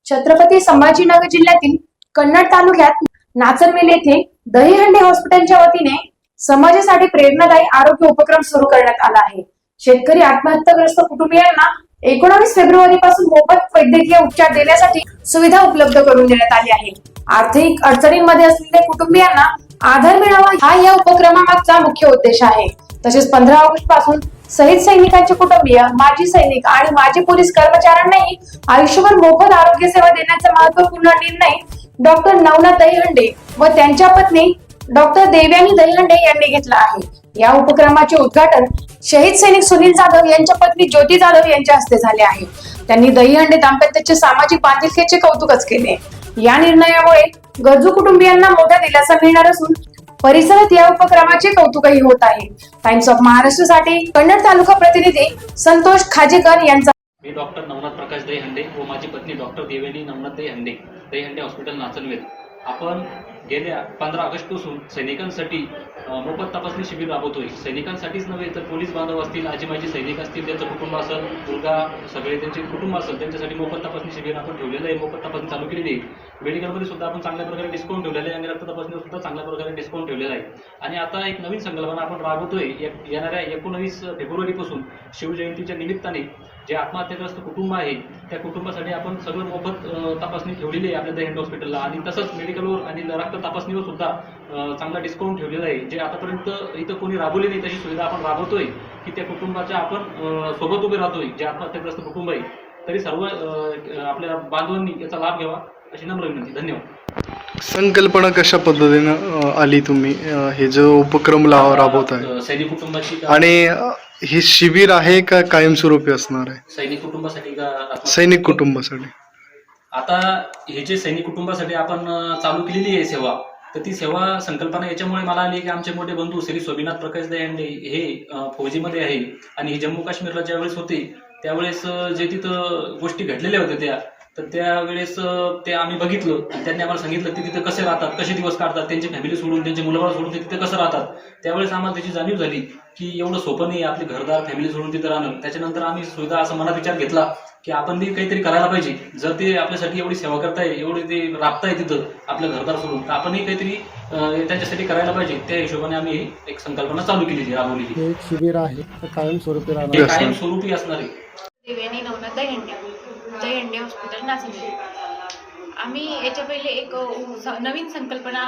छत्रपती संभाजीनगर जिल्ह्यातील कन्नड तालुक्यात नाचनवेल येथे दहीहंडी हॉस्पिटलच्या वतीने समाजासाठी प्रेरणादायी आरोग्य उपक्रम सुरू करण्यात आला आहे। शेतकरी आत्महत्याग्रस्त कुटुंबियांना 19 फेब्रुवारी पासून मोफत वैद्यकीय उपचार देण्यासाठी सुविधा उपलब्ध करून देण्यात आली आहे। आर्थिक अडचणींमध्ये असलेल्या कुटुंबियांना आधार मिळावा हा या उपक्रमामागचा मुख्य उद्देश आहे। तसेच 15 ऑगस्ट पासून शहीद सैनिकांचे कुटुंबीय, माजी सैनिक आणि माजी पोलीस कर्मचाऱ्यांनाही आयुष्यभर मोफत आरोग्य सेवा देण्याचा महत्त्वपूर्ण निर्णय डॉक्टर नवनाथ दहीहंडे व त्यांच्या पत्नी डॉक्टर देवयानी दहीहंडे यांनी घेतला आहे। या उपक्रमाचे उद्घाटन शहीद सैनिक सुनील जाधव यांच्या पत्नी ज्योती जाधव यांच्या हस्ते झाले आहे। त्यांनी दहीहंडे दाम्पत्याचे सामाजिक बांधिलकीचे कौतुकच केले। या निर्णयामुळे गरजू कुटुंबियांना मोठा दिलासा मिळणार असून परिसरात या उपक्रमाचे कौतुकही होत आहे। टाइम्स ऑफ महाराष्ट्रसाठी कन्नड तालुका प्रतिनिधी संतोष खाजेकर यांचा। मी डॉक्टर नवनाथ प्रकाश दहीहंडे व माझी पत्नी डॉक्टर देवयानी नवनाथ दहीहंडे, दहीहंडे हॉस्पिटल नाचनवेल। आपण गेल्या 15 ऑगस्ट पासून सैनिकांसाठी मोफत तपासणी शिबिर राबवतोय। सैनिकांसाठीच नव्हे तर पोलीस बांधव असतील, आजी माजी सैनिक असतील, त्यांचं कुटुंब असेल, मुलगा, सगळे त्यांचे कुटुंब असेल, त्यांच्यासाठी मोफत तपासणी शिबिर आपण ठेवलेलं आहे। मोफत तपासणी चालू केलेली आहे। मेडिकलमध्ये सुद्धा आपण चांगल्या प्रकारे डिस्काउंट ठेवलेलं आहे आणि रक्त तपासणीवर सुद्धा चांगल्या प्रकारे डिस्काउंट ठेवलेला आहे। आणि आता एक नवीन संकल्पना आपण राबवतोय। येणाऱ्या 19 फेब्रुवारी पासून शिवजयंतीच्या निमित्ताने जे आत्महत्याग्रस्त कुटुंब आहे त्या कुटुंबासाठी आपण सगळं मोफत तपासणी ठेवलेली आहे आपल्या दहीहंडी हॉस्पिटलला। आणि तसंच मेडिकलवर आणि रक्त तपासणीवर सुद्धा चांगला डिस्काउंट ठेवलेला आहे। जे आतापर्यंत इथं कोणी राबवली नाही तशी सुविधा आपण राबवतोय की त्या कुटुंबाच्या आपण सोबत उभे राहतोय। जे आत्महत्याग्रस्त कुटुंब आहे तरी सर्व आपल्या बांधवांनी याचा लाभ घ्यावा अशी नम्र विनंती। धन्यवाद। संकल्पना कशा पद्धतीने आली, तुम्ही हे जो उपक्रम राबवताय? सैनिक कुटुंबाची आणि हे शिबिर आहे का कायमस्वरूपी असणार आहे? सैनिक कुटुंबासाठी का? सैनिक कुटुंबासाठी। आता हे जे सैनिक कुटुंबासाठी आपण चालू केलेली आहे सेवा, तर ती सेवा संकल्पना याच्यामुळे मला आली की आमचे मोठे बंधू श्री स्वामीनाथ प्रकाश दहीहंडे हे फौजीमध्ये आहे आणि हे जम्मू काश्मीरला ज्यावेळेस होते त्यावेळेस जे तिथं गोष्टी घडलेल्या होत्या तर त्यावेळेस ते आम्ही बघितलं आणि त्यांनी आम्हाला सांगितलं की तिथे कसे राहतात, कसे दिवस काढतात, त्यांची फॅमिली सोडून, त्यांचे मुलबाळ सोडून ते तिथे कसं राहतात। त्यावेळेस आम्हाला त्याची जाणीव झाली की एवढं सोपं नाही आपले घरदार फॅमिली सोडून तिथे राहणं। त्याच्यानंतर आम्ही सुद्धा असं मनात विचार घेतला की आपण बी काहीतरी करायला पाहिजे। जर ते आपल्यासाठी एवढी सेवा करताय, एवढी ते राबताय तिथं आपलं घरदार सोडून, तर आपणही काहीतरी त्यांच्यासाठी करायला पाहिजे। त्या हिशोबाने आम्ही एक संकल्पना चालू केलेली, राबवलेली। एक शिबिर आहे कायमस्वरूपी कायमस्वरूपी असणार आहे। देवयानी नवनाथ दहीहंडे हॉस्पिटल नाचनवेल। आम्ही याच्या पहिले एक नवीन संकल्पना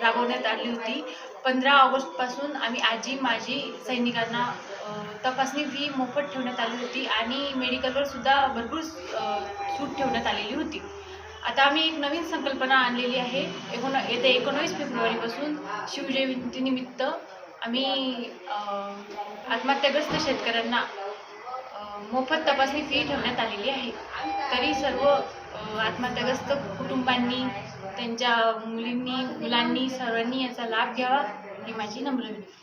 राबवण्यात आली होती। 15 ऑगस्ट पासून आम्ही आजी माजी सैनिकांना तपासणी फी मोफत ठेवण्यात आली होती आणि मेडिकलवर सुद्धा भरपूर सूट ठेवण्यात आलेली होती। आता आम्ही एक नवीन संकल्पना आणलेली आहे। येत्या 19 फेब्रुवारी पासून शिवजयंतीनिमित्त आम्ही आत्महत्याग्रस्त शेतकऱ्यांना मोफत तपासणी फी ठेवण्यात आलेली आहे। तरी सर्व आत्महत्याग्रस्त कुटुंबांनी, त्यांच्या मुलींनी, मुलांनी सर्वांनी याचा लाभ घ्यावा ही माझी नम्र विनंती।